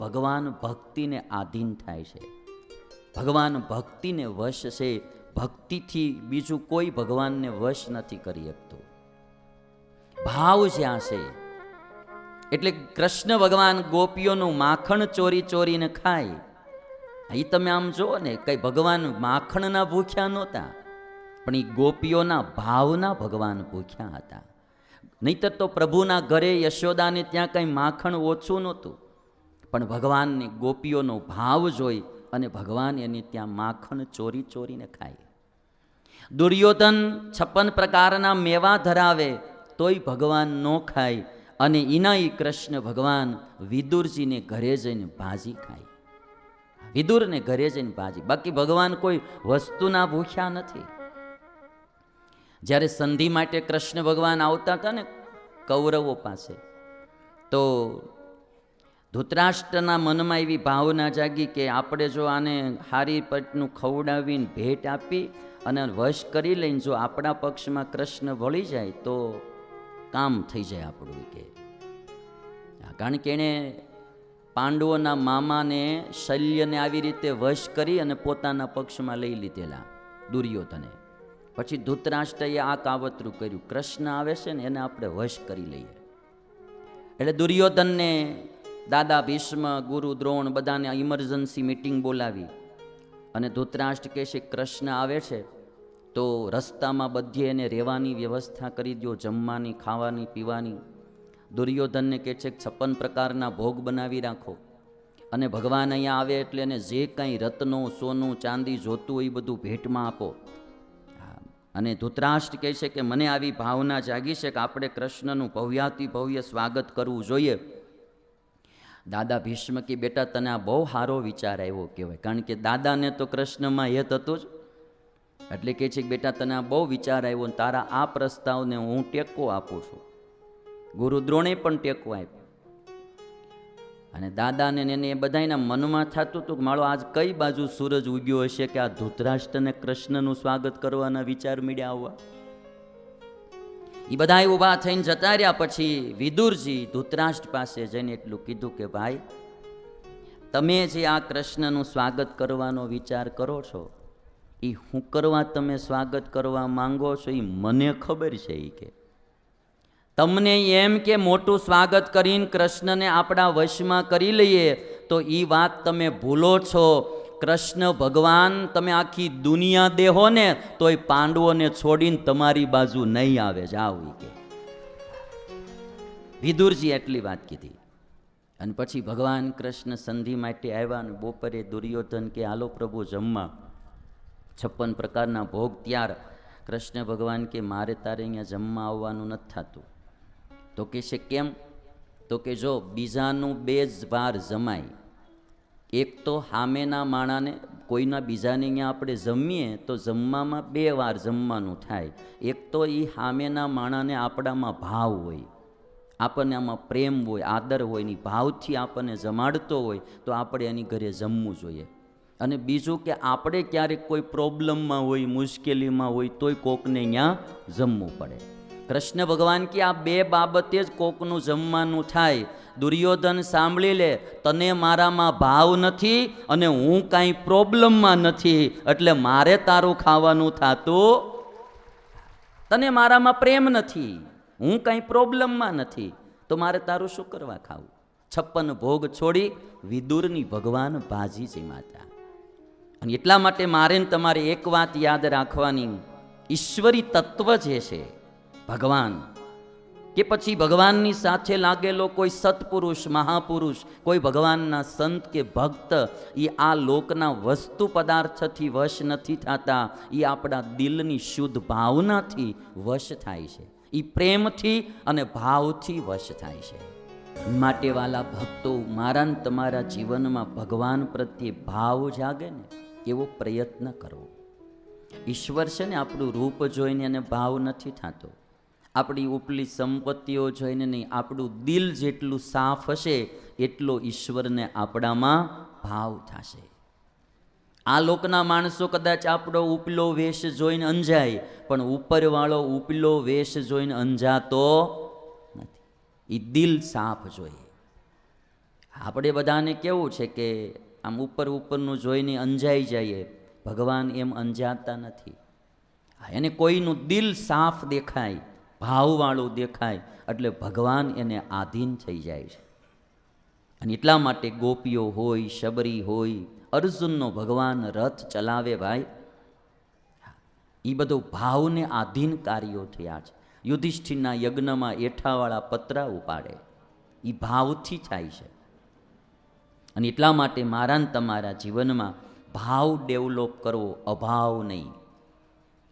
ભગવાન ભક્તિને આધીન થાય છે, ભગવાન ભક્તિને વશ છે. ભક્તિથી બીજું કોઈ ભગવાનને વશ નથી કરી શકતું. ભાવ જ્યાં છે એટલે કૃષ્ણ ભગવાન ગોપીઓનું માખણ ચોરી ચોરીને ખાય. એ તમે આમ જુઓ ને, કઈ ભગવાન માખણના ભૂખ્યા નહોતા, પણ એ ગોપીઓના ભાવના ભગવાન ભૂખ્યા હતા. નહીતર તો પ્રભુના ઘરે યશોદાને ત્યાં કંઈ માખણ ઓછું નહોતું, પણ ભગવાનની ગોપીઓનો ભાવ જોઈ અને ભગવાન એની ત્યાં માખણ ચોરી ચોરીને ખાય. દુર્યોધન 56 પ્રકારના મેવા ધરાવે તોય ભગવાન ન ખાય, અને એના કૃષ્ણ ભગવાન વિદુરજીને ઘરે જઈને ભાજી ખાય. વિદુરને ઘરે જઈને ભાજી. બાકી ભગવાન કોઈ વસ્તુના ભૂખ્યા નથી. જ્યારે સંધિ માટે કૃષ્ણ ભગવાન આવતા હતા ને કૌરવો પાસે, તો ધૃતરાષ્ટ્રના મનમાં એવી ભાવના જાગી કે આપણે જો આને હારી પટનું ખવડાવીને ભેટ આપી અને વશ કરી લઈને જો આપણા પક્ષમાં કૃષ્ણ વળી જાય તો કામ થઈ જાય આપણું. કે કારણ કે એણે પાંડવોના મામાને શલ્યને આવી રીતે વશ કરી અને પોતાના પક્ષમાં લઈ લીધેલા દુર્યોધને. પછી ધૃતરાષ્ટ્રએ આ કાવતરું કર્યું, કૃષ્ણ આવે છે ને એને આપણે વશ કરી લઈએ. એટલે દુર્યોધનને દાદા ભીષ્મ, ગુરુ દ્રોણ બધાને ઇમરજન્સી મિટિંગ બોલાવી અને ધૃતરાષ્ટ્ર કહે છે કૃષ્ણ આવે છે તો રસ્તામાં બધે એને રહેવાની વ્યવસ્થા કરી દો, જમવાની, ખાવાની, પીવાની. દુર્યોધનને કહે છે 56 પ્રકારના ભોગ બનાવી રાખો, અને ભગવાન અહીંયા આવે એટલે એને જે કંઈ રત્નો, સોનું, ચાંદી જોતું હોય એ બધું ભેટમાં આપો. અને ધૃતરાષ્ટ્ર કહે છે કે મને આવી ભાવના જાગી છે કે આપણે કૃષ્ણનું ભવ્યાતિ ભવ્ય સ્વાગત કરવું જોઈએ. દાદા ભીષ્મ કે બેટા તને આ બહુ સારો વિચાર આવ્યો કહેવાય, કારણ કે દાદાને તો કૃષ્ણમાં હેત હતું જ. એટલે કહે છે કે બેટા તને આ બહુ વિચાર આવ્યો, તારા આ પ્રસ્તાવને હું ટેકો આપું છું. ગુરુ દ્રોણે પણ ટેકો આપ્યો. અને દાદાને એને બધાના મનમાં થતું હતું કે મારો આજ કઈ બાજુ સૂરજ ઉગ્યો હશે કે આ ધૃતરાષ્ટ્રને કૃષ્ણનું સ્વાગત કરવાના વિચાર મળ્યા આવવા. એ બધા ઊભા થઈને જતા રહ્યા. પછી વિદુરજી ધૃતરાષ્ટ્ર પાસે જઈને એટલું કીધું કે ભાઈ, તમે જે આ કૃષ્ણનું સ્વાગત કરવાનો વિચાર કરો છો એ હું કરવા તમે સ્વાગત કરવા માંગો છો એ મને ખબર છે. એ કે તમને એમ કે મોટું સ્વાગત કરીને કૃષ્ણને આપણા વશમાં કરી લઈએ તો એ વાત તમે ભૂલો છો. કૃષ્ણ ભગવાન તમે આખી દુનિયા દેહો ને તોય પાંડવોને છોડીને તમારી બાજુ નહીં આવે. જાઓ કે વિદુરજી એટલી વાત કીધી. અને પછી ભગવાન કૃષ્ણ સંધિ માટે આવ્યા અને બપોરે દુર્યોધન કે હાલો પ્રભુ જમવા. 56 પ્રકારના ભોગ ત્યાર. કૃષ્ણ ભગવાન કે મારે તારે અહીંયા જમવા આવવાનું નથી થતું. તો કે છે કેમ? તો કે જો બીજાનું 2 વાર જમાય, એક તો સામેના માણાને કોઈના બીજાને અહીંયા આપણે જમીએ તો જમવામાં 2 વાર જમવાનું થાય. એક તો એ સામેના માણાને આપણામાં ભાવ હોય, આપણને આમાં પ્રેમ હોય, આદર હોય, ની ભાવથી આપણને જમાડતો હોય તો આપણે એની ઘરે જમવું જોઈએ. અને બીજું કે આપણે ક્યારેક કોઈ પ્રોબ્લેમમાં હોય, મુશ્કેલીમાં હોય તોય કોકને અહીંયા જમવું પડે. કૃષ્ણ ભગવાન કે આ 2 બાબતે જ કોકનું જમવાનું થાય. દુર્યોધન સાંભળી લે, તને મારામાં ભાવ નથી અને હું કાંઈ પ્રોબ્લેમમાં નથી, એટલે મારે તારું ખાવાનું થાતું. તને મારામાં પ્રેમ નથી, હું કાંઈ પ્રોબ્લેમમાં નથી, તો મારે તારું શું કરવા ખાવું? 56 ભોગ છોડી વિદુરની ભગવાન ભાજી જમ્યા. અને એટલા માટે મારે તમારે એક વાત યાદ રાખવાની, ઈશ્વરી તત્વ જે છે ભગવાન, કે પછી ભગવાનની સાથે લાગેલો કોઈ સત્પુરુષ, મહાપુરુષ, કોઈ ભગવાનના સંત કે ભક્ત, એ આ લોકના વસ્તુ પદાર્થથી વશ નથી થતા. એ આપણા દિલની શુદ્ધ ભાવનાથી વશ થાય છે. એ પ્રેમથી અને ભાવથી વશ થાય છે. માટે વાલા ભક્તો, મારા ને તમારા જીવનમાં ભગવાન પ્રત્યે ભાવ જાગે ને એવો પ્રયત્ન કરવો. ઈશ્વર છે ને આપણું રૂપ જોઈને એને ભાવ નથી થતો, આપણી ઉપલી સંપત્તિઓ જોઈને નહીં, આપણું દિલ જેટલું સાફ હશે એટલો ઈશ્વરને આપણામાં ભાવ થશે. આ લોકના માણસો કદાચ આપણો ઉપલો વેશ જોઈને અંજાય, પણ ઉપરવાળો ઉપલો વેશ જોઈને અંજાતો નથી. એ દિલ સાફ જોઈએ. આપણે બધાને કેવું છે કે આમ ઉપર ઉપરનું જોઈને અંજાઈ જઈએ, ભગવાન એમ અંજાતા નથી. એને કોઈનું દિલ સાફ દેખાય, ભાવવાળું દેખાય એટલે ભગવાન એને આધીન થઈ જાય છે. અને એટલા માટે ગોપીઓ હોય, શબરી હોય, અર્જુનનો ભગવાન રથ ચલાવે ભાઈ, એ બધું ભાવને આધીન કાર્યો થયા છે. યુધિષ્ઠિરના યજ્ઞમાં એઠાવાળા પતરા ઉપાડે, એ ભાવથી થાય છે. અને એટલા માટે મારા ને તમારા જીવનમાં ભાવ ડેવલપ કરવો, અભાવ નહીં.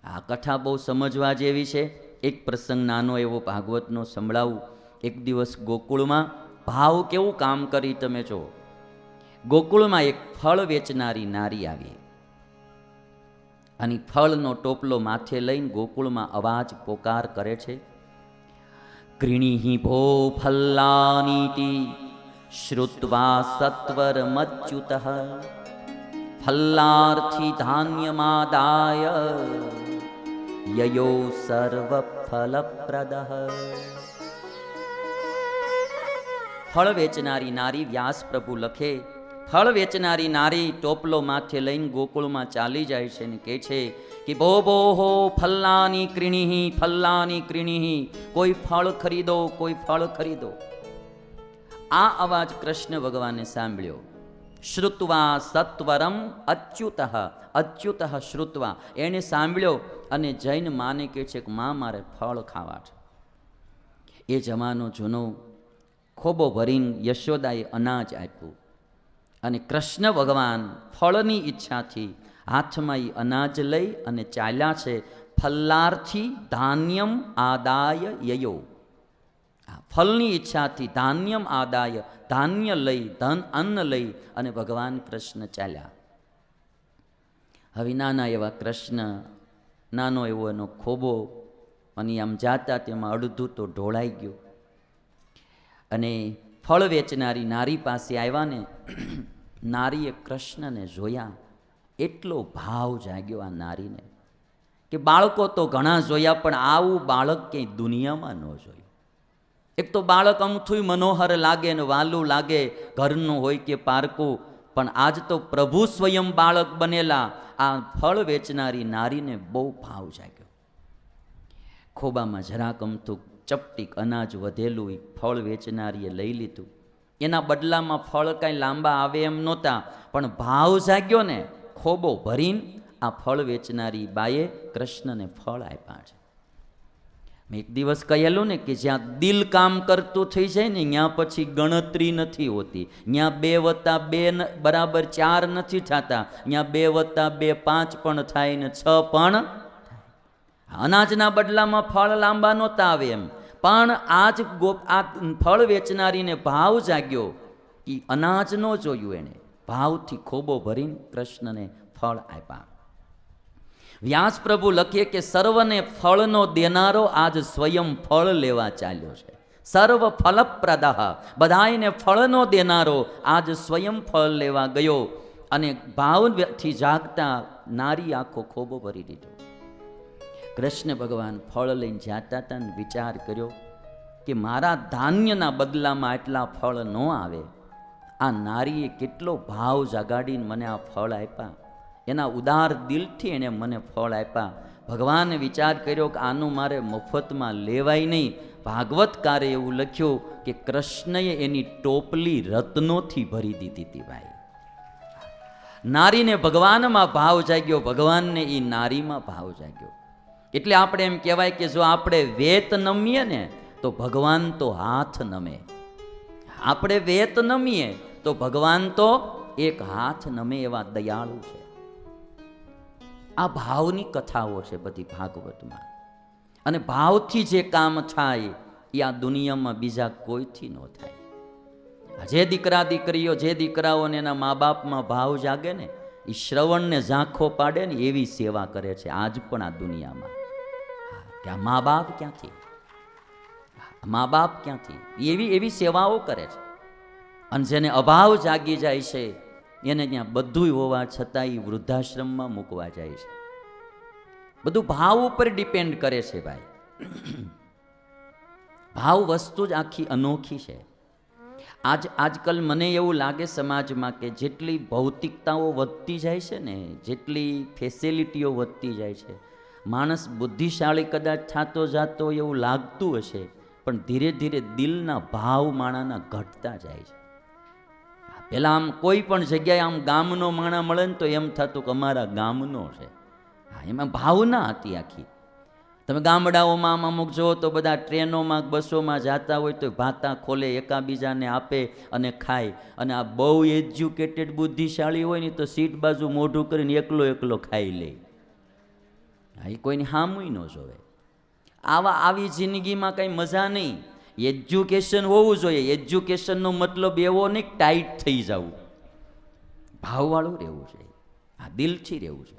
આ કથા બહુ સમજવા જેવી છે. એક પ્રસંગ નાનો એવો ભાગવતનો સંભળાવું. એક દિવસ ગોકુળમાં ભાવ કેવું કામ કરી તમે જો. ગોકુળમાં એક ફળ વેચનારી નારી આવી અને ફળનો ટોપલો માથે લઈને ગોકુળમાં અવાજ પોકાર કરે છે. ક્રીણીહિ ભો ફલ્લાનીતિ શ્રુત્વા સત્વરમચ્યુતઃ ફલ્લાર્થી ધાન્યમાદાય યયો સર્વફલપ્રદઃ. ફળ વેચનારી નારી, વ્યાસ પ્રભુ લખે, ફળ વેચનારી નારી ટોપલો માથે લઈને ગોકુળમાં ચાલી જાય છે ને કહે છે કે ભો ભો હો ફલ્લાની ક્રીણીહી, ફલ્લાની ક્રીણીહી, કોઈ ફળ ખરીદો, કોઈ ફળ ખરીદો. આ અવાજ કૃષ્ણ ભગવાને સાંભળ્યો. શ્રુત્વા સત્વરમ અચ્યુતઃ, અચ્યુતઃ શ્રુત્વા, એને સાંભળ્યો અને જૈન માને કહે છે કે માં મારે ફળ ખાવા છે. એ જમાનો જૂનો, ખોબો ભરીને યશોદાએ અનાજ આપ્યું અને કૃષ્ણ ભગવાન ફળની ઈચ્છાથી હાથમાં એ અનાજ લઈ અને ચાલ્યા છે. ફલ્લાર્થી ધાન્યમ આદાય યયો, ફળની ઈચ્છાથી ધાન્યમ આદાય, ધાન્ય લઈ, ધન અન્ન લઈ અને ભગવાન કૃષ્ણ ચાલ્યા. હવે નાના એવા કૃષ્ણ, નાનો એવો એનો ખોબો, અને આમ જાતા તેમાં અડધું તો ઢોળાઈ ગયું. અને ફળ વેચનારી નારી પાસે આવ્યા ને નારીએ કૃષ્ણને જોયા, એટલો ભાવ જાગ્યો આ નારીને કે બાળકો તો ઘણા જોયા પણ આવું બાળક ક્યાંય દુનિયામાં ન જોયું. એક તો બાળક અમથું મનોહર લાગે ને વાલું લાગે, ઘરનું હોય કે પારકું, પણ આજ તો પ્રભુ સ્વયં બાળક બનેલા આ ફળ વેચનારી નારીને બહુ ભાવ જાગ્યો. ખોબામાં જરાક અમથું ચપટીક અનાજ વધેલું ફળ વેચનારીએ લઈ લીધું. એના બદલામાં ફળ કાંઈ લાંબા આવે એમ નહોતા, પણ ભાવ જાગ્યો ને, ખોબો ભરીને આ ફળ વેચનારી બાએ કૃષ્ણને ફળ આપ્યા છે. મેં એક દિવસ કહેલું ને કે જ્યાં દિલ કામ કરતું થઈ જાય ને ત્યાં પછી ગણતરી નથી હોતી. ત્યાં 2 + 2 = 4 નથી થતા, ત્યાં 2 + 2 5 પણ થાય ને 6 પણ. અનાજના બદલામાં ફળ લાંબા નહોતા આવે એમ, પણ આજ આ ફળ વેચનારીને ભાવ જાગ્યો. એ અનાજ ન જોયું, એને ભાવથી ખોબો ભરીને કૃષ્ણને ફળ આપ્યા. વ્યાસ પ્રભુ લખીએ કે સર્વને ફળનો દેનારો આજ સ્વયં ફળ લેવા ચાલ્યો છે. સર્વ ફલપ્રદઃ, બધાને ફળનો દેનારો આજ સ્વયં ફળ લેવા ગયો. અને ભાવથી જાગતા નારી આખો ખોબો ભરી દીધો. કૃષ્ણ ભગવાન ફળ લઈને જાતા હતા ને વિચાર કર્યો કે મારા ધાન્યના બદલામાં આટલા ફળ ન આવે. આ નારીએ કેટલો ભાવ જગાડીને મને આ ફળ આપ્યા, એના ઉદાર દિલથી એણે મને ફળ આપ્યા. ભગવાને વિચાર કર્યો કે આનું મારે મફતમાં લેવાય નહીં. ભાગવતકારે એવું લખ્યું કે કૃષ્ણએ એની ટોપલી રત્નોથી ભરી દીધી હતી. ભાઈ, નારીને ભગવાનમાં ભાવ જાગ્યો, ભગવાનને એ નારીમાં ભાવ જાગ્યો. એટલે આપણે એમ કહેવાય કે જો આપણે વેત નમીએ ને તો ભગવાન તો હાથ નમે. આપણે વેત નમીએ તો ભગવાન તો એક હાથ નમે એવા દયાળુ છે. આ ભાવની કથાઓ છે બધી ભાગવતમાં. અને ભાવથી જે કામ થાય એ આ દુનિયામાં બીજા કોઈથી ન થાય. જે દીકરા દીકરીઓ, જે દીકરાઓને એના મા બાપમાં ભાવ જાગે ને, એ શ્રવણને ઝાંખો પાડે ને એવી સેવા કરે છે આજ પણ આ દુનિયામાં. કે આ મા બાપ ક્યાંથી, મા બાપ ક્યાંથી, એવી સેવાઓ કરે છે. અને જેને અભાવ જાગી જાય છે એને ત્યાં બધું હોવા છતાં એ વૃદ્ધાશ્રમમાં મૂકવા જાય છે. બધું ભાવ ઉપર ડિપેન્ડ કરે છે ભાઈ. ભાવ વસ્તુ જ આખી અનોખી છે. આજકાલ મને એવું લાગે સમાજમાં કે જેટલી ભૌતિકતાઓ વધતી જાય છે ને, જેટલી ફેસિલિટીઓ વધતી જાય છે, માણસ બુદ્ધિશાળી કદાચ થતો જાતો એવું લાગતું હશે, પણ ધીરે ધીરે દિલના ભાવ માણાના ઘટતા જાય છે. પહેલાં આમ કોઈ પણ જગ્યાએ આમ ગામનો માણા મળે ને તો એમ થતું કે અમારા ગામનો છે. હા, એમાં ભાવના હતી આખી. તમે ગામડાઓમાં આમ અમુક જુઓ તો બધા ટ્રેનોમાં બસોમાં જતા હોય તો ભાતા ખોલે, એકાબીજાને આપે અને ખાય. અને આ બહુ એજ્યુકેટેડ બુદ્ધિશાળી હોય ને તો સીટ બાજુ મોઢું કરીને એકલો એકલો ખાઈ લે. હા, એ કોઈની હામુય ન જોવે. આવી જિંદગીમાં કંઈ મજા નહીં. એજ્યુકેશન હોવું જોઈએ. એજ્યુકેશનનો મતલબ એવો નહીં કે ટાઈટ થઈ જવું. ભાવવાળું રહેવું છે. હા, દિલથી રહેવું છે.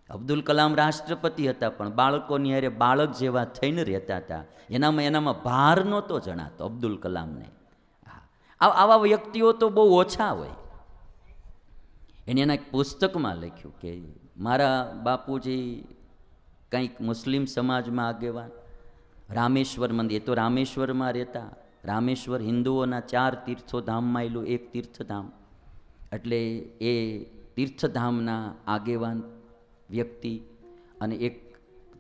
અબ્દુલ કલામ રાષ્ટ્રપતિ હતા, પણ બાળકોની હારે બાળક જેવા થઈને રહેતા હતા. એનામાં ભાર નહોતો જણાતો અબ્દુલ કલામને. આવા વ્યક્તિઓ તો બહુ ઓછા હોય. એને એના એક પુસ્તકમાં લખ્યું કે મારા બાપુજી કંઈક મુસ્લિમ સમાજમાં આગેવાન, રામેશ્વર મંદિર, એ તો રામેશ્વરમાં રહેતા. રામેશ્વર હિન્દુઓના 4 તીર્થોધામમાં એલું એક તીર્થધામ. એટલે એ તીર્થધામના આગેવાન વ્યક્તિ અને એક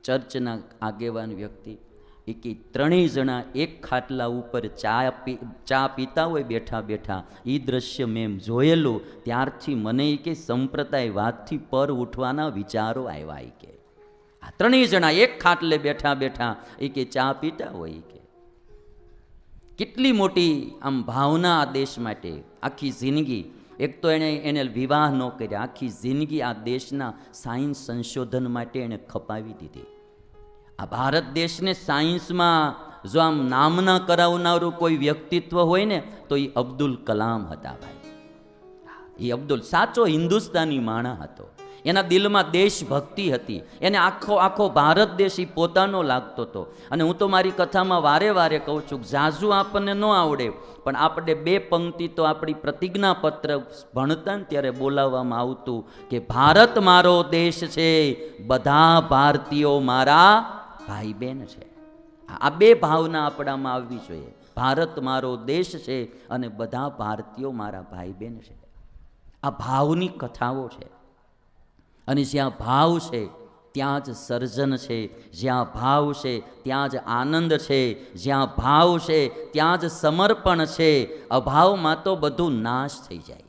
ચર્ચના આગેવાન વ્યક્તિ, એ કે ત્રણેય જણા એક ખાટલા ઉપર ચા પીતા હોય બેઠા બેઠા. એ દ્રશ્ય મેં જોયેલું. ત્યારથી મને કે સંપ્રદાયવાદથી પર ઉઠવાના વિચારો આવ્યા. કે આ ત્રણેય જણા એક ખાટલે બેઠા બેઠા એ કે ચા પીતા હોય. કે કેટલી મોટી આમ ભાવના આ દેશ માટે. આખી જિંદગી, એક તો એને વિવાહ ન કર્યા, આખી જિંદગી આ દેશના સાયન્સ સંશોધન માટે એણે ખપાવી દીધી. આ ભારત દેશને સાયન્સમાં જો આમ નામના કરાવનારું કોઈ વ્યક્તિત્વ હોય ને તો એ અબ્દુલ કલામ હતા ભાઈ. એ અબ્દુલ સાચો હિન્દુસ્તાની માણા હતો. એના દિલમાં દેશભક્તિ હતી. એને આખો ભારત દેશ એ પોતાનો લાગતો હતો. અને હું તો મારી કથામાં વારે વારે કહું છું કે ઝાઝુ આપણને ન આવડે, પણ આપણે 2 પંક્તિ તો આપણી પ્રતિજ્ઞાપત્ર ભણતા ને ત્યારે બોલાવવામાં આવતું કે ભારત મારો દેશ છે, બધા ભારતીયો મારા ભાઈ બહેન છે. આ 2 ભાવના આપણામાં આવવી જોઈએ. ભારત મારો દેશ છે અને બધા ભારતીયો મારા ભાઈ બહેન છે. આ ભાવની કથાઓ છે. અને જ્યાં ભાવ છે ત્યાં જ સર્જન છે. જ્યાં ભાવ છે ત્યાં જ આનંદ છે. જ્યાં ભાવ છે ત્યાં જ સમર્પણ છે. અભાવમાં તો બધું નાશ થઈ જાય.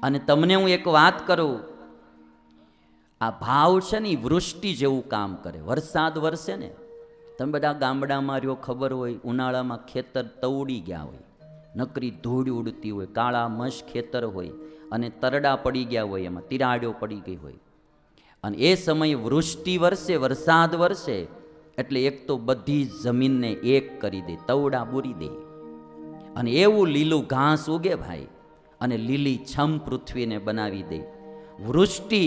અને તમને હું એક વાત કરું, આ ભાવ છે ને એ વૃષ્ટિ જેવું કામ કરે. વરસાદ વરસે ને, તમે બધા ગામડામાં રહ્યો, ખબર હોય, ઉનાળામાં ખેતર તવડી ગયા હોય, નકરી ધૂળ ઉડતી હોય, કાળા મશ ખેતર હોય અને તરડા પડી ગયા હોય, એમાં તિરાડો પડી ગઈ હોય. અને એ સમયે વૃષ્ટિ વરસે, વરસાદ વરસે એટલે એક તો બધી જમીનને એક કરી દે, તવડા બૂરી દે. અને એવું લીલું ઘાસ ઉગે ભાઈ, અને લીલી છમ પૃથ્વીને બનાવી દે. વૃષ્ટિ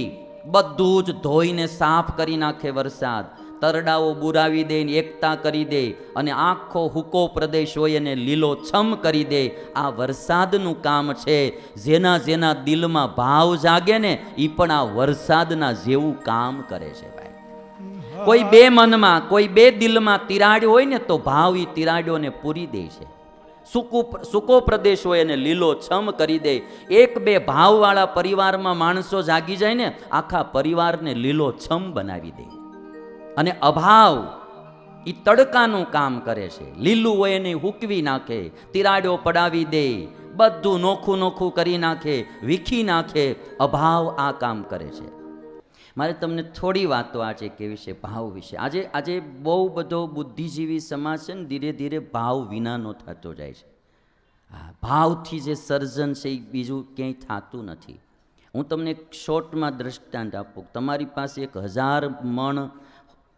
બધું જ ધોઈને સાફ કરી નાખે. વરસાદ તરડાઓ બુરાવી દે, એકતા કરી દે, અને આખો હુકો પ્રદેશ હોય એને લીલો છમ કરી દે. આ વરસાદનું કામ છે. જેના જેના દિલમાં ભાવ જાગે ને એ પણ આ વરસાદના જેવું કામ કરે છે ભાઈ. કોઈ 2 મનમાં, કોઈ 2 દિલમાં તિરાડ હોય ને તો ભાવ એ તિરાડોને પૂરી દે છે. સૂકો પ્રદેશ હોય એને લીલો છમ કરી દે. 1-2 ભાવવાળા પરિવારમાં માણસો જાગી જાય ને આખા પરિવારને લીલો છમ બનાવી દે. અને અભાવ એ તડકાનું કામ કરે છે. લીલું હોય એને હૂકવી નાખે, તિરાડો પડાવી દે, બધું નોખું નોખું કરી નાખે, વીખી નાખે. અભાવ આ કામ કરે છે. મારે તમને થોડી વાતો આજે કેવી છે ભાવ વિશે. આજે બહુ બધો બુદ્ધિજીવી સમાજ છે ને ધીરે ધીરે ભાવ વિનાનો થતો જાય છે. ભાવથી જે સર્જન છે એ બીજું ક્યાંય થતું નથી. હું તમને એક શોર્ટમાં દ્રષ્ટાંત આપું. તમારી પાસે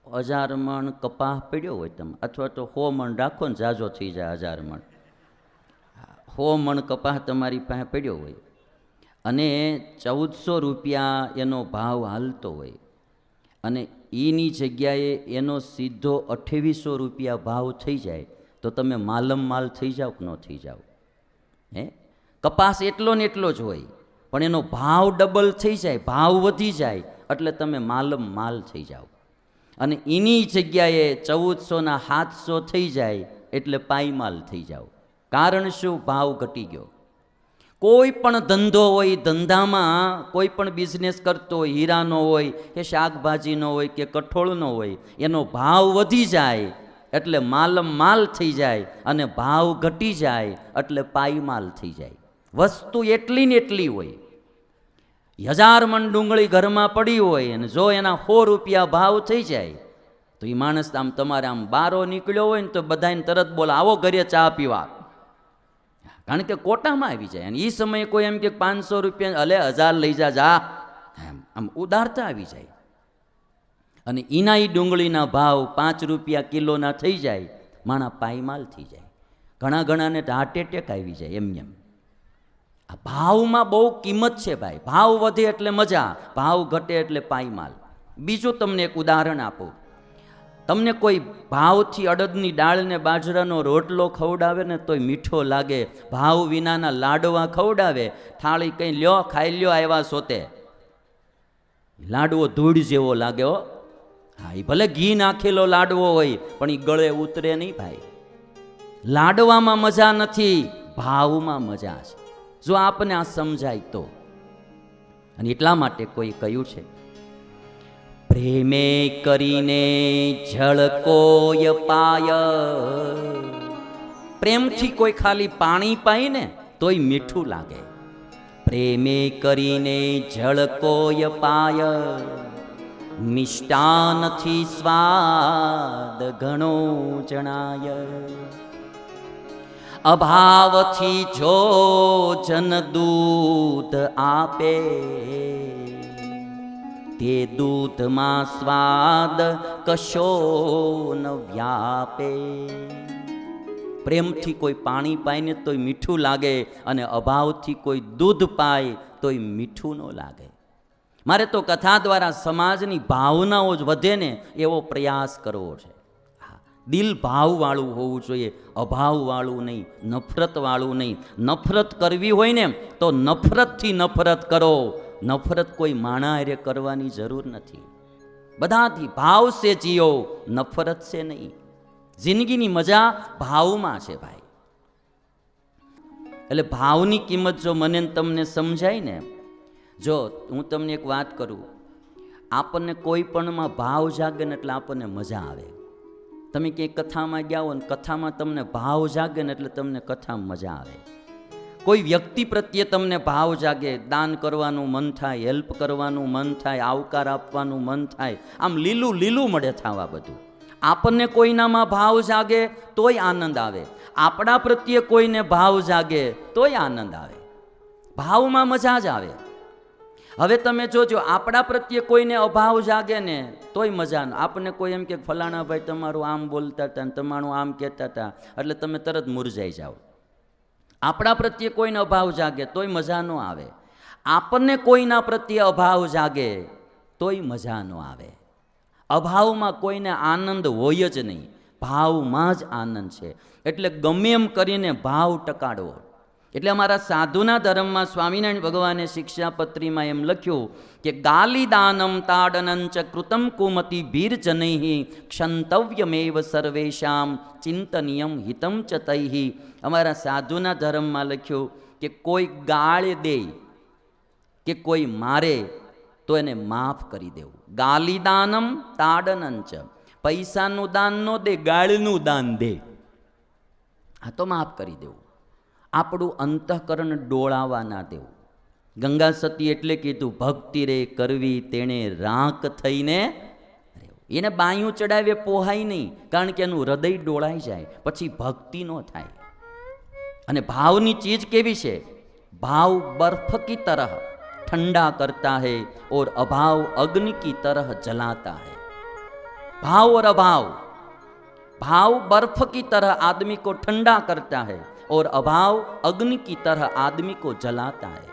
1000 મણ કપાહ પડ્યો હોય, તમે અથવા તો 100 મણ રાખો ને, જાજો થઈ જાય 1000 મણ. 100 મણ કપાહ તમારી પાસે પડ્યો હોય અને 1400 રૂપિયા એનો ભાવ હાલતો હોય, અને એની જગ્યાએ એનો સીધો 2800 રૂપિયા ભાવ થઈ જાય, તો તમે માલમ માલ થઈ જાઓ કે ન થઈ જાઓ? કપાસ એટલો ને એટલો જ હોય, પણ એનો ભાવ ડબલ થઈ જાય, ભાવ વધી જાય, એટલે તમે માલમ માલ થઈ જાઓ. અને એની જગ્યાએ 1400 ના 700 થઈ જાય એટલે પાયમાલ થઈ જાઓ. કારણ શું? ભાવ ઘટી ગયો. કોઈ પણ ધંધો હોય, ધંધામાં કોઈ પણ બિઝનેસ કરતો હોય, હીરાનો હોય કે શાકભાજીનો હોય કે કઠોળનો હોય, એનો ભાવ વધી જાય એટલે માલ થઈ જાય, અને ભાવ ઘટી જાય એટલે પાયમાલ થઈ જાય. વસ્તુ એટલી ને એટલી હોય. 1000 મણ ડુંગળી ઘરમાં પડી હોય અને જો એના 100 રૂપિયા ભાવ થઈ જાય તો એ માણસ આમ તમારે આમ બારો નીકળ્યો હોય ને તો બધાને તરત બોલે આવો ઘરે ચા પીવા, કારણ કે કોટામાં આવી જાય. અને એ સમયે કોઈ એમ કે 500 રૂપિયા અલે 1000 લઈ જા, આમ ઉદારતા આવી જાય. અને એના એ ડુંગળીના ભાવ 5 રૂપિયા કિલોના થઈ જાય, માણા પાયમાલ થઈ જાય. ઘણાને હાર્ટ એટેક આવી જાય એમ. આ ભાવમાં બહુ કિંમત છે ભાઈ. ભાવ વધે એટલે મજા, ભાવ ઘટે એટલે પાયમાલ. બીજું તમને એક ઉદાહરણ આપું. તમને કોઈ ભાવથી અડદની દાળને બાજરાનો રોટલો ખવડાવે ને તોય મીઠો લાગે, ભાવ વિનાના લાડવા ખવડાવે, થાળી કંઈ લ્યો ખાઈ લ્યો આવ્યા સોતે, લાડવો ધૂળ જેવો લાગે હો. હા, એ ભલે ઘી નાખેલો લાડવો હોય પણ એ ગળે ઉતરે નહીં ભાઈ. લાડવામાં મજા નથી, ભાવમાં મજા છે. જો આપને આ સમજાય તો. અને એટલા માટે કોઈ કહ્યું છે, પ્રેમે કરીને ઝળકોય પાય. પ્રેમથી કોઈ ખાલી પાણી પાય ને તોય મીઠું લાગે. પ્રેમે કરીને ઝળકોય પાય, મિષ્ટાનથી સ્વાદ ઘણો જણાય. અભાવથી જો જન દૂધ આપે, તે દૂધમાં સ્વાદ કશો ન વ્યાપે. પ્રેમથી કોઈ પાણી પાય તોય મીઠું લાગે, અને અભાવથી કોઈ દૂધ પાય તોય મીઠું ન લાગે. મારે તો કથા દ્વારા સમાજની ભાવનાઓ જ વધે ને એવો પ્રયાસ કરવો છે. દિલ ભાવવાળું હોવું જોઈએ, અભાવવાળું નહીં, નફરતવાળું નહીં. નફરત કરવી હોય ને તો નફરતથી નફરત કરો. નફરત કોઈ માણા હારે કરવાની જરૂર નથી. બધાથી ભાવ સે જીઓ, નફરત સે નહીં. જિંદગીની મજા ભાવમાં છે ભાઈ. એટલે ભાવની કિંમત જો મને તમને સમજાય ને, જો હું તમને એક વાત કરું, આપણને કોઈ પણમાં ભાવ જાગે ને એટલે આપણને મજા આવે. તમે ક્યાંય કથામાં ગયા હો ને કથામાં તમને ભાવ જાગે ને એટલે તમને કથામાં મજા આવે. કોઈ વ્યક્તિ પ્રત્યે તમને ભાવ જાગે, દાન કરવાનું મન થાય, હેલ્પ કરવાનું મન થાય, આવકાર આપવાનું મન થાય, આમ લીલું લીલું મળે થવા બધું. આપણને કોઈનામાં ભાવ જાગે તોય આનંદ આવે, આપણા પ્રત્યે કોઈને ભાવ જાગે તોય આનંદ આવે. ભાવમાં મજા જ આવે. હવે તમે જોજો, આપણા પ્રત્યે કોઈને અભાવ જાગે ને તોય મજા ન. આપણને કોઈ એમ કે ફલાણા ભાઈ તમારું આમ બોલતા હતા ને તમારું આમ કહેતા હતા એટલે તમે તરત મુરઝાઈ જાઓ. આપણા પ્રત્યે કોઈને અભાવ જાગે તોય મજા ન આવે. આપણને કોઈના પ્રત્યે અભાવ જાગે તોય મજા ન આવે. અભાવમાં કોઈને આનંદ હોય જ નહીં, ભાવમાં જ આનંદ છે. એટલે ગમે એમ કરીને ભાવ ટકાડવો. એટલે અમારા સાધુના ધર્મમાં સ્વામિનારાયણ ભગવાને શિક્ષાપત્રીમાં એમ લખ્યું કે ગાલિદાનમ તાડનંચ કૃતમ કુમતિ ભીર્જનૈ ક્ષંતવ્યમેવ સર્વેશામ ચિંતનિયમ હિતમ ચ તૈ. અમારા સાધુના ધર્મમાં લખ્યું કે કોઈ ગાળ દે કે કોઈ મારે તો એને માફ કરી દેવું. ગાલિદાનમ તાડનંચ, પૈસાનું દાન ન દે, ગાળનું દાન દે, આ તો માફ કરી દેવું. આપણું અંતઃકરણ ડોળાવા ના દેવું. ગંગા સતી એટલે કીધું, ભક્તિ રે કરવી તેણે રાખ થઈને રહેવું. એને બાયું ચડાવે પોહાય નહીં, કારણ કે એનું હૃદય ડોળાઈ જાય, પછી ભક્તિ ન થાય. અને ભાવની ચીજ કેવી છે? ભાવ બર્ફ કી તરહ ठंडा करता है और अभाव अग्नि की तरह जलाता है. भाव और अभाव, भाव बर्फ की तरह आदमी को ठंडा करता है और अभाव अग्नि की तरह आदमी को जलाता है.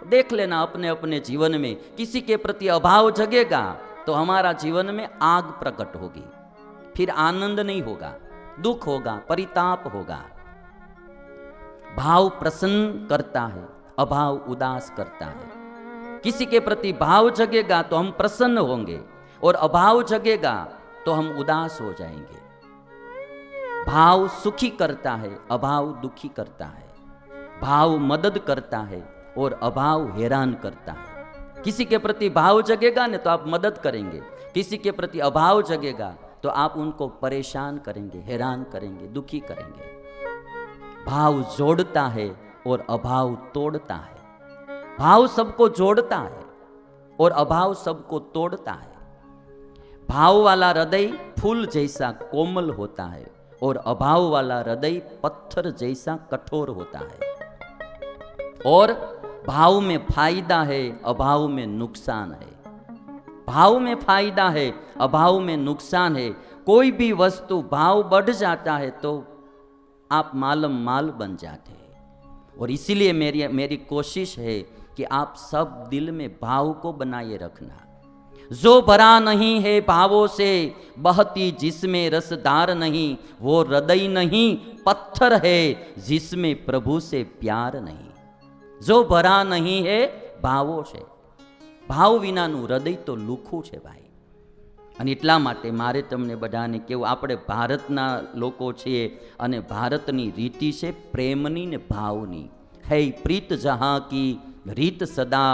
देख लेना अपने अपने जीवन में, किसी के प्रति अभाव जगेगा तो हमारा जीवन में आग प्रकट होगी, फिर आनंद नहीं होगा, दुख होगा, परिताप होगा. भाव प्रसन्न करता है, अभाव उदास करता है. किसी के प्रति भाव जगेगा तो हम प्रसन्न होंगे और अभाव जगेगा तो हम उदास हो जाएंगे. भाव सुखी करता है, अभाव दुखी करता है। भाव मदद करता है और अभाव हैरान करता है। किसी के प्रति भाव जगेगा ने तो आप मदद करेंगे, किसी के प्रति अभाव जगेगा तो आप उनको परेशान करेंगे, हैरान करेंगे, दुखी करेंगे। भाव जोड़ता है और अभाव तोड़ता है। भाव सबको जोड़ता है और अभाव सबको तोड़ता है। भाव वाला हृदय फूल जैसा कोमल होता है और अभाव वाला हृदय पत्थर जैसा कठोर होता है। और भाव में फायदा है, अभाव में नुकसान है। भाव में फायदा है, अभाव में नुकसान है। कोई भी वस्तु भाव बढ़ जाता है तो आप मालम माल बन जाते हैं। और इसीलिए मेरी कोशिश है कि आप सब दिल में भाव को बनाए रखना। जो भरा नहीं है भावों से, बहती जिसमें रसदार नहीं, वो हृदय नहीं पत्थर है जिसमें प्रभु से प्यार नहीं। जो भरा नहीं है ભાવો છે, ભાવ વિનાનું હૃદય તો લુખું છે ભાઈ. અને એટલા માટે મારે તમને બધાને કહેવું, આપણે ભારતના લોકો છીએ અને ભારતની રીતિ છે પ્રેમની ને ભાવની. હે પ્રીત જહાં की रीत सदा,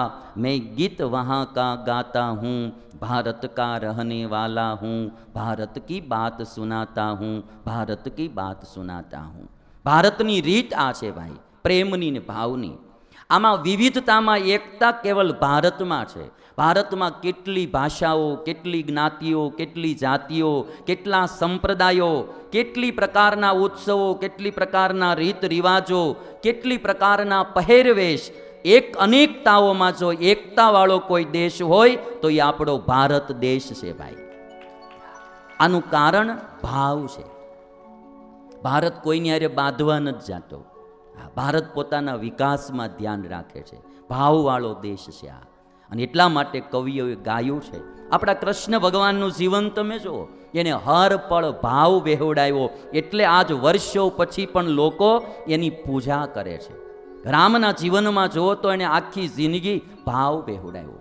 मैं गीत वहाँ का गाता हूँ, भारत का रहने वाला हूँ, भारत की बात सुनाता हूँ, भारत की बात सुनाता हूँ. ભારતની રીત આ છે ભાઈ, પ્રેમની ને ભાવની. આમાં વિવિધતામાં એકતા કેવલ ભારતમાં છે. ભારતમાં કેટલી ભાષાઓ, કેટલી જ્ઞાતિઓ, કેટલી જાતિઓ, કેટલા સંપ્રદાયો, કેટલી પ્રકારના ઉત્સવો, કેટલી પ્રકારના રીત રિવાજો, કેટલી પ્રકારના પહેરવેશ. એક અનેકતાઓમાં જો એકતાવાળો કોઈ દેશ હોય તો એ આપણો ભારત દેશ છે ભાઈ. આનું કારણ ભાવ છે. ભારત કોઈની હારે બાંધવા નથી જાતો. ભારત પોતાના વિકાસમાં ધ્યાન રાખે છે. ભાવવાળો દેશ છે આ. અને એટલા માટે કવિઓએ ગાયું છે. આપણા કૃષ્ણ ભગવાનનું જીવન તમે જુઓ, એને હર પળ ભાવ વહેવડાવ્યો, એટલે આજ વર્ષો પછી પણ લોકો એની પૂજા કરે છે. રામના જીવનમાં જુઓ તો એને આખી જિંદગી ભાવ વહેવડાવ્યો.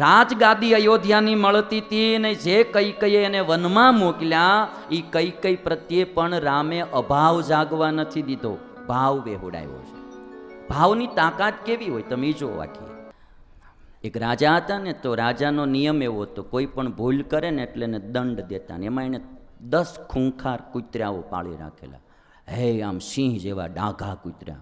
રાજગાદી અયોધ્યાની મળતી હતી ને જે કૈકેયીએ એને વનમાં મોકલ્યા, એ કૈકેયી પ્રત્યે પણ રામે અભાવ જાગવા નથી દીધો, ભાવ વહેવડાવ્યો છે. ભાવની તાકાત કેવી હોય તમે જો આખી. એક રાજા હતા ને, તો રાજાનો નિયમ એવો હતો, કોઈ પણ ભૂલ કરે ને એટલે એને દંડ દેતા ને. એમાં એને 10 ખૂંખાર કૂતરાઓ પાળી રાખેલા. હે આમ સિંહ જેવા ડાઘા કૂતરા,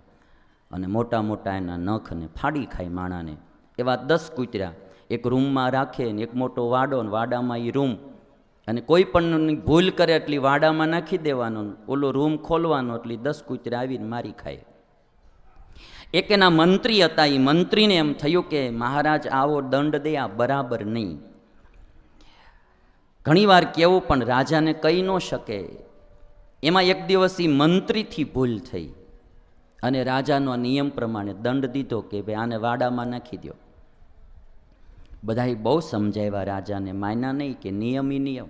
અને મોટા મોટા એના નખને ફાડી ખાય માણાને. એવા 10 કૂતરા એક રૂમમાં રાખે ને, એક મોટો વાડો ને વાડામાં એ રૂમ, અને કોઈ પણ ભૂલ કરે એટલી વાડામાં નાખી દેવાનો, ઓલો રૂમ ખોલવાનો એટલે 10 કૂતરા આવીને મારી ખાય. એક એના મંત્રી હતા, એ મંત્રીને એમ થયું કે મહારાજ આવો દંડ દે આ બરાબર નહીં. ઘણીવાર કેવું પણ રાજાને કહી ન શકે. એમાં એક દિવસ એ મંત્રીથી ભૂલ થઈ અને રાજાનો નિયમ પ્રમાણે દંડ દીધો કે ભાઈ આને વાડામાં નાખી દો. બધાએ બહુ સમજાવ્યા રાજાને, માન્યા નહીં કે નિયમ ઈ નિયમ.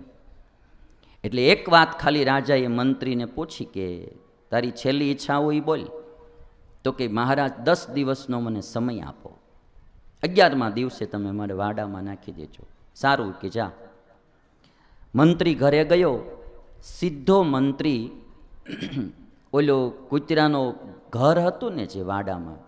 એટલે એક વાત ખાલી રાજાએ મંત્રીને પૂછી કે તારી છેલ્લી ઈચ્છા હોય એ બોલ. તો કે મહારાજ 10 દિવસનો મને સમય આપો, 11મા દિવસે તમે મારે વાડામાં નાખી દેજો. સારું કે જા. મંત્રી ઘરે ગયો. સીધો મંત્રી ઓલો કૂતરાનો ઘર હતું ને જે વાડામાં,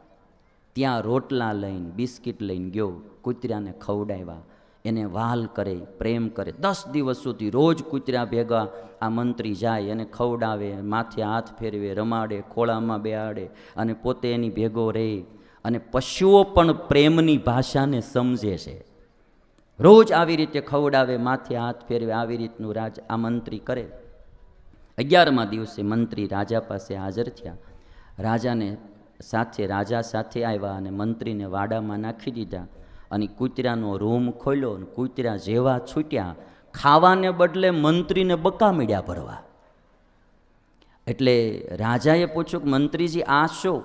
ત્યાં રોટલા લઈને બિસ્કિટ લઈને ગયો. કૂતરાને ખવડાવ્યા, એને વહાલ કરે, પ્રેમ કરે. 10 દિવસ સુધી રોજ કૂતરા ભેગા આ મંત્રી જાય, એને ખવડાવે, માથે હાથ ફેરવે, રમાડે, ખોળામાં બેહાડે અને પોતે એની ભેગો રહે. અને પશુઓ પણ પ્રેમની ભાષાને સમજે છે. રોજ આવી રીતે ખવડાવે, માથે હાથ ફેરવે, આવી રીતનું આ મંત્રી કરે. 11મા દિવસે મંત્રી રાજા પાસે હાજર થયા. રાજા સાથે આવ્યા અને મંત્રીને વાડામાં નાખી દીધા. અને કૂતરાનો રૂમ ખોલ્યો અને કૂતરા જેવા છૂટ્યા, ખાવાને બદલે મંત્રીને બકા મીડ્યા ભરવા. એટલે રાજાએ પૂછ્યું કે મંત્રીજી આ શું?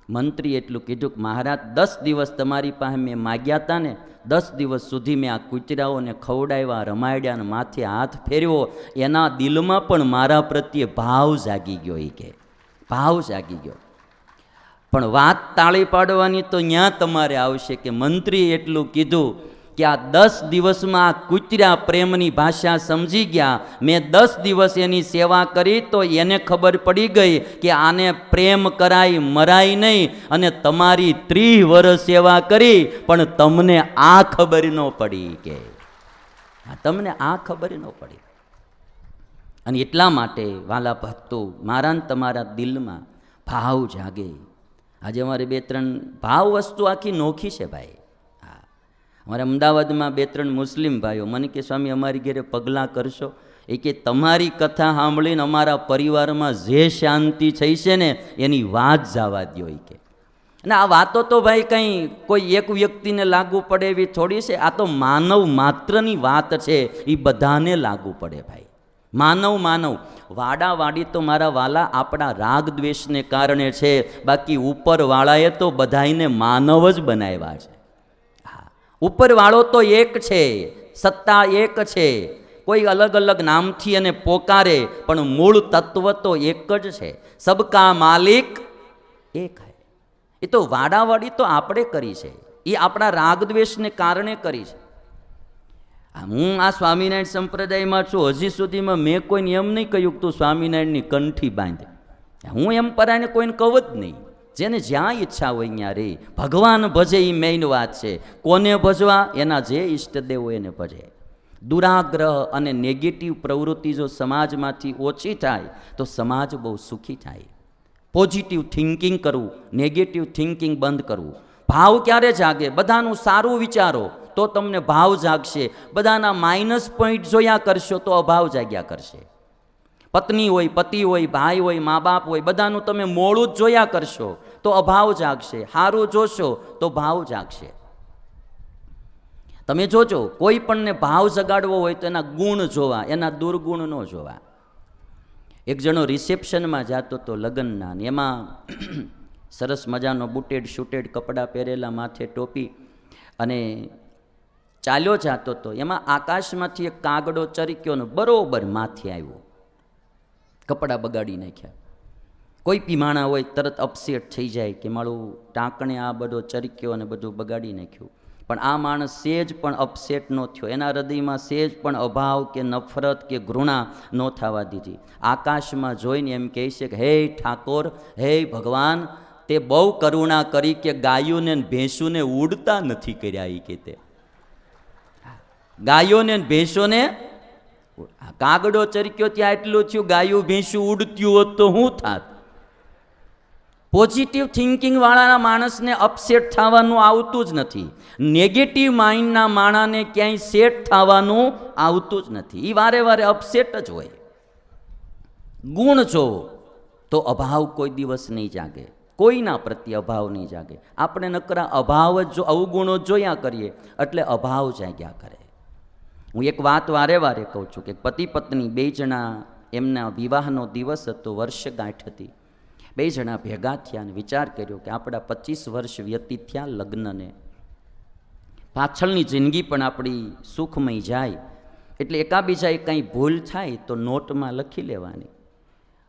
મંત્રી એટલું કીધું કે મહારાજ 10 દિવસ તમારી પાસે મેં માગ્યા હતા ને, 10 દિવસ સુધી મેં આ કૂતરાઓને ખવડાવ્યા, રમાડ્યા અને માથે હાથ ફેરવ્યો, એના દિલમાં પણ મારા પ્રત્યે ભાવ જાગી ગયો. એ કે ભાવ જાગી ગયો. પણ વાત તાળી પાડવાની તો ત્યાં તમારે આવશે કે મંત્રીએ એટલું કીધું કે આ 10 દિવસમાં આ કૂતરા પ્રેમની ભાષા સમજી ગયા. મેં 10 દિવસ એની સેવા કરી તો એને ખબર પડી ગઈ કે આને પ્રેમ કરાય, મરાય નહીં. અને તમારી 30 વર્ષ સેવા કરી પણ તમને આ ખબર ન પડી, કે તમને આ ખબર ન પડી. અને એટલા માટે વાલા ભક્તો, મારા ને તમારા દિલમાં ભાવ જાગે. આજે અમારે 2-3 ભાવ વસ્તુ આખી નોખી છે ભાઈ. હા, અમારે અમદાવાદમાં 2-3 મુસ્લિમ ભાઈઓ મને કે સ્વામી અમારી ઘરે પગલાં કરશો. એ કે તમારી કથા સાંભળીને અમારા પરિવારમાં જે શાંતિ થઈ છે ને એની વાત જવા દો. એ કે અને આ વાતો તો ભાઈ કંઈ કોઈ એક વ્યક્તિને લાગુ પડે એવી થોડી છે. આ તો માનવ માત્રની વાત છે, એ બધાને લાગુ પડે ભાઈ. માનવ વાડાવાડી તો મારા વાલા આપણા રાગ દ્વેષને કારણે છે, બાકી ઉપરવાળાએ તો બધાને માનવ જ બનાવ્યા છે. હા, ઉપરવાળો તો એક છે, સત્તા એક છે, કોઈ અલગ અલગ નામથી એને પોકારે પણ મૂળ તત્વ તો એક જ છે. સબકા માલિક એક હૈ. એ તો વાડાવાડી તો આપણે કરી છે, એ આપણા રાગ દ્વેષને કારણે કરી છે. હું આ સ્વામિનારાયણ સંપ્રદાયમાં છું, હજી સુધીમાં મેં કોઈને એમ નહીં કહ્યું કે તું સ્વામિનારાયણની કંઠી બાંધે. હું એમ પરાને કોઈને કહું જ નહીં. જેને જ્યાં ઈચ્છા હોય ત્યાં રે. ભગવાન ભજે એ મેઇન વાત છે. કોને ભજવા? એના જે ઈષ્ટદેવ હોય એને ભજે. દુરાગ્રહ અને નેગેટિવ પ્રવૃત્તિ જો સમાજમાંથી ઓછી થાય તો સમાજ બહુ સુખી થાય. પોઝિટિવ થિંકિંગ કરવું, નેગેટિવ થિંકિંગ બંધ કરવું. ભાવ ક્યારે જાગે? બધાનું સારું વિચારો તો તમને ભાવ જાગશે. બધાના માઇનસ પોઈન્ટ જોયા કરશો તો અભાવ જાગ્યા કરશે. પત્ની હોય, પતિ હોય, ભાઈ હોય, મા બાપ હોય, બધાનું તમે મોડું જ જોયા કરશો તો અભાવ જાગશે. સારું જોશો તો ભાવ જાગશે. તમે જોજો, કોઈ પણને ભાવ જગાડવો હોય તો એના ગુણ જોવા, એના દુર્ગુણ ન જોવા. એક જણો રિસેપ્શનમાં જતો હતો લગ્નના, એમાં સરસ મજાનો બુટેડ શૂટેડ કપડાં પહેરેલા, માથે ટોપી, અને ચાલ્યો જતો હતો. એમાં આકાશમાંથી એક કાગડો ચરક્યો ને બરોબર માથે આવ્યો, કપડાં બગાડી નાખ્યા. કોઈ પીમાણા હોય તરત અપસેટ થઈ જાય કે મારું ટાંકણે આ બધો ચરક્યો અને બધું બગાડી નાખ્યું. પણ આ માણસ સેજ પણ અપસેટ ન થયો. એના હૃદયમાં સેજ પણ અભાવ કે નફરત કે ઘૃણા ન થવા દીધી. આકાશમાં જોઈને એમ કહે છે કે હે ઠાકોર, હે ભગવાન, તે બહુ કરુણા કરી કે ગાયોને ભેંસુને ઉડતા નથી કર્યા. એ કે તે ગાયોને ભેંસોને, કાગડો ચરક્યો ત્યાં એટલું થયું, ગાયું ભેંસું ઉડત્યું હોત તો શું થાત? પોઝિટિવ થિંકિંગ વાળાના માણસને અપસેટ થવાનું આવતું જ નથી. નેગેટિવ માઇન્ડના માણસને ક્યાંય સેટ થવાનું આવતું જ નથી. એ વારે વારે અપસેટ જ હોય. ગુણ જોવો તો અભાવ કોઈ દિવસ નહીં જાગે, કોઈના પ્રત્યે અભાવ નહીં જાગે. આપણે નકરા અભાવ જ જો અવગુણો જોયા કરીએ એટલે અભાવ જાગ્યા કરે. હું એક વાત વારે વારે કહું છું કે પતિ પત્ની 2 જણા, એમના વિવાહનો દિવસ હતો, વર્ષગાંઠ હતી. 2 જણા ભેગા થયા અને વિચાર કર્યો કે આપણા 25 વર્ષ વ્યતીત થયા લગ્નને, પાછળની જિંદગી પણ આપણી સુખમય જાય, એટલે એકાબીજાએ કંઈ ભૂલ થાય તો નોટમાં લખી લેવાની.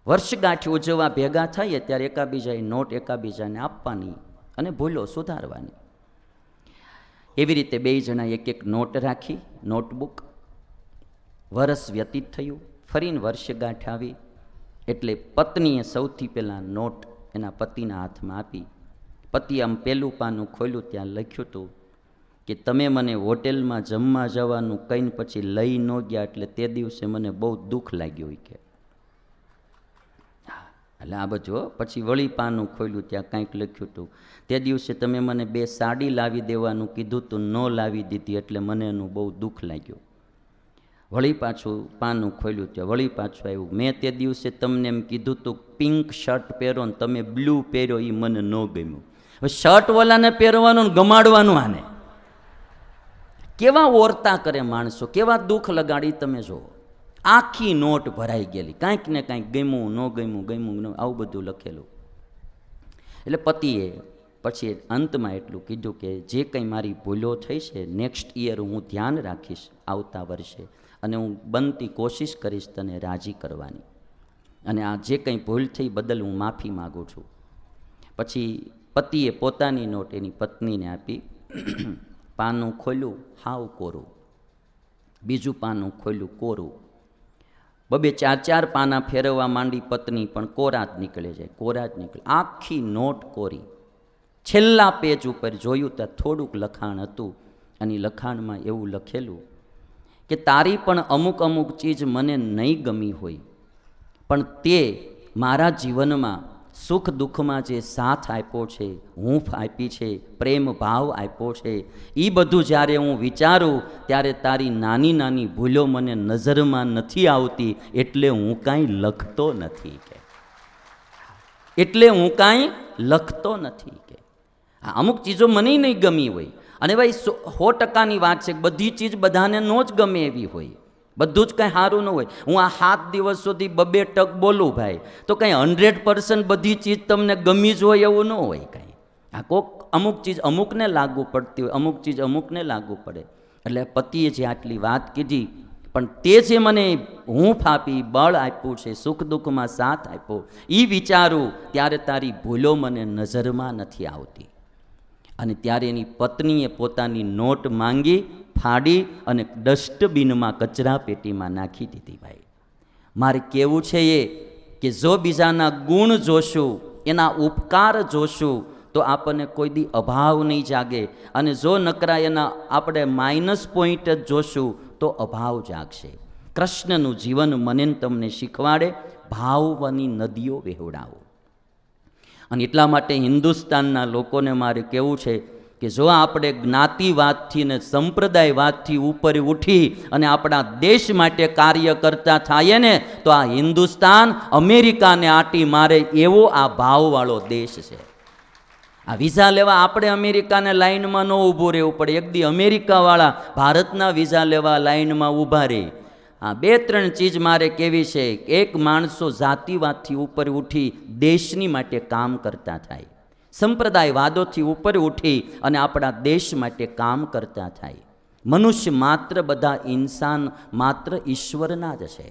વર્ષગાંઠ ઉજવવા ભેગા થઈએ ત્યારે એકાબીજાએ નોટ એકાબીજાને આપવાની અને ભૂલો સુધારવાની. એવી રીતે 2 જણા એક એક નોટ રાખી, નોટબુક. વર્ષ વ્યતીત થયું, ફરીને વર્ષગાંઠ આવી એટલે પત્નીએ સૌથી પહેલાં નોટ એના પતિના હાથમાં આપી. પતિ આમ પહેલું પાનું ખોલ્યું, ત્યાં લખ્યું હતું કે તમે મને હોટેલમાં જમવા જવાનું કહીને પછી લઈ ન ગયા એટલે તે દિવસે મને બહુ દુઃખ લાગ્યું. કે એટલે આ બધું. પછી વળી પાનું ખોલ્યું, ત્યાં કંઈક લખ્યું હતું, તે દિવસે તમે મને 2 સાડી લાવી દેવાનું કીધું હતું, ન લાવી દીધી એટલે મને એનું બહુ દુઃખ લાગ્યું. વળી પાછું પાનું ખોલ્યું, ત્યાં વળી પાછું આવ્યું, મેં તે દિવસે તમને એમ કીધું હતું પિંક શર્ટ પહેરો ને તમે બ્લુ પહેર્યો, એ મને ન ગમ્યું. હવે શર્ટ વાલાને પહેરવાનું ને ગમાડવાનું. આને કેવા ઓરતા કરે માણસો, કેવા દુઃખ લગાડી તમે જુઓ. આખી નોટ ભરાઈ ગયેલી, કાંઈક ને કાંઈક ગમ્યું, ન ગમ્યું, ગમ્યું ન, આવું બધું લખેલું. એટલે પતિએ પછી અંતમાં એટલું કીધું કે જે કંઈ મારી ભૂલો થઈ છે નેક્સ્ટ યર હું ધ્યાન રાખીશ, આવતા વર્ષે, અને હું બનતી કોશિશ કરીશ તને રાજી કરવાની, અને આ જે કંઈ ભૂલ થઈ બદલ હું માફી માગું છું. પછી પતિએ પોતાની નોટ એની પત્નીને આપી પાનું ખોલ્યું હાવ કોરું, બીજું પાનું ખોલ્યું કોરું, બબે ચાર ચાર પાના ફેરવવા માંડી પત્ની, પણ કોરા જ નીકળે છે, કોરા જ નીકળે. આખી નોટ કોરી. છેલ્લા પેજ ઉપર જોયું ત્યાં થોડુંક લખાણ હતું, અને લખાણમાં એવું લખેલું કે તારી પણ અમુક અમુક ચીજ મને નહીં ગમી હોય, પણ તે મારા જીવનમાં સુખ દુઃખમાં જે સાથ આપ્યો છે, હૂંફ આપી છે, પ્રેમ ભાવ આપ્યો છે, એ બધું જ્યારે હું વિચારું ત્યારે તારી નાની નાની ભૂલો મને નજરમાં નથી આવતી, એટલે હું કાંઈ લખતો નથી કે, એટલે હું કાંઈ લખતો નથી કે. અમુક ચીજો મને નહીં ગમી હોય, અને ભાઈ 100%ની વાત છે, બધી ચીજ બધાને ન જ ગમે એવી હોય, બધું જ કંઈ સારું ન હોય. હું આ 7 દિવસ સુધી 2 ટક બોલું ભાઈ, તો કંઈ 100% બધી ચીજ તમને ગમી જ હોય એવું ન હોય કાંઈ. આ કોક અમુક ચીજ અમુકને લાગુ પડતી હોય, અમુક ચીજ અમુકને લાગુ પડે. એટલે પતિએ જે આટલી વાત કીધી, પણ તે જે મને હૂંફ આપી, બળ આપ્યું છે, સુખ દુઃખમાં સાથ આપ્યો, એ વિચારું ત્યારે તારી ભૂલો મને નજરમાં નથી આવતી. અને ત્યારે એની પત્નીએ પોતાની નોટ માંગી, ફાડી અને ડસ્ટબિનમાં, કચરા પેટીમાં નાખી દીધી. ભાઈ મારે કહેવું છે એ કે જો બીજાના ગુણ જોશું, એના ઉપકાર જોશું, તો આપણને કોઈ દી અભાવ નહીં જાગે, અને જો નકરા એના આપણે માઇનસ પોઈન્ટ જ જોશું તો અભાવ જાગશે. કૃષ્ણનું જીવન મને તમને શીખવાડે, ભાવની નદીઓ વહેવડાવો. અને એટલા માટે હિન્દુસ્તાનના લોકોને મારે કહેવું છે કે જો આપણે જ્ઞાતિવાદથી ને સંપ્રદાયવાદથી ઉપર ઉઠી અને આપણા દેશ માટે કાર્ય કરતા થાય ને, તો આ હિન્દુસ્તાન અમેરિકાને આંટી મારે એવો આ ભાવવાળો દેશ છે. આ વિઝા લેવા આપણે અમેરિકાને લાઇનમાં ન ઊભું રહેવું પડે. એક દી અમેરિકાવાળા ભારતના વિઝા લેવા લાઇનમાં ઊભા રહે. આ 2-3 ચીજ મારે કેવી છે, એક માણસો જાતિવાદથી ઉપર ઉઠી દેશની માટે કામ કરતા થાય, સંપ્રદાયવાદોથી ઉપર ઉઠી અને આપણા દેશ માટે કામ કરતા થાય. મનુષ્ય માત્ર, બધા ઇન્સાન માત્ર ઈશ્વરના જ છે.